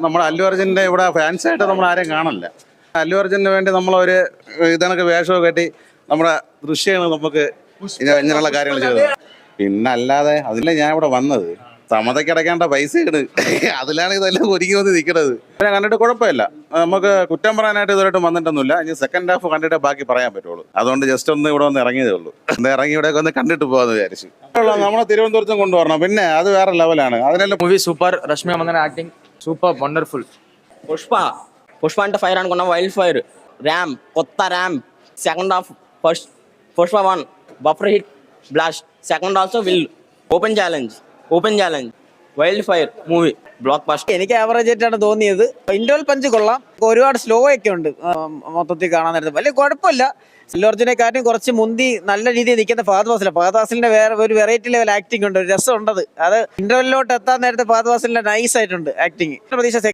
നമ്മുടെ അല്ലു അർജുൻ്റെ ഇവിടെ ഫാൻസായിട്ട് നമ്മൾ ആരെയും കാണില്ല. അല്ലു അർജുന് വേണ്ടി നമ്മളൊരു ഇതണക്ക് വേഷമൊക്കെ കെട്ടി നമ്മുടെ ദൃശ്യമാണ് നമുക്ക് ഇങ്ങനെയുള്ള കാര്യങ്ങൾ ചെയ്തത്. പിന്നെ അല്ലാതെ അതില്ല ഞാൻ ഇവിടെ വന്നത് സമതയ്ക്ക് അടയ്ക്കേണ്ട പൈസയാണ്, അതിലാണ് ഇതെല്ലാം ഒരുങ്ങി വന്ന് നിൽക്കുന്നത്. കണ്ടിട്ട് കുഴപ്പമില്ല, നമുക്ക് കുറ്റം പറയാനായിട്ട് ഇതുവരെയായിട്ട് വന്നിട്ടൊന്നുമില്ല. ഇനി സെക്കൻഡ് ഹാഫ് കണ്ടിട്ടേ ബാക്കി പറയാൻ പറ്റുള്ളൂ. അതുകൊണ്ട് ജസ്റ്റ് ഒന്ന് ഇവിടെ വന്ന് ഇറങ്ങിയതേ ഉള്ളൂ. ഇറങ്ങി ഇവിടെ ഒന്ന് കണ്ടിട്ട് പോകാന്ന് വിചാരിച്ചു. നമ്മളെ തിരുവനന്തപുരത്തും കൊണ്ടുവരണം, പിന്നെ അത് വേറെ ലെവലാണ്. അതിനെല്ലാം movie super. Rashmika Mandanna acting super, wonderful. Pushpa అంటే ఫైర్ అనుకున్న వైల్డ్ ఫైర్. ర్యామ్ కొత్త ర్యామ్. సెకండ్ హాఫ్ పుష్ప 1 బఫర్ hit blast. Second also will open challenge wild fire movie blockbuster. എനിക്ക് ആവറേജ് ആയിട്ടാണ് തോന്നിയത്. ഇന്റർവൽ പഞ്ച് കൊള്ളാം, ഒരുപാട് സ്ലോ ഒക്കെ ഉണ്ട് മൊത്തത്തിൽ കാണാൻ നേരത്തെ. വലിയ കുഴപ്പമില്ല. അല്ലു അർജുനെക്കാട്ടും കുറച്ച് മുന്തി നല്ല രീതിയിൽ നിൽക്കുന്ന ഫഹദ് ഫാസിലിന്റെ വേറെ ഒരു വെറൈറ്റി ലെവൽ ആക്ടിംഗ് ഉണ്ട്, ഒരു രസം ഉണ്ടത്. അത് ഇന്റർവെല്ലിലോട്ട് എത്താൻ നേരത്തെ ഫഹദ് ഫാസിലിന്റെ നൈസ് ആയിട്ടുണ്ട് ആക്ടിങ്. പ്രതീക്ഷ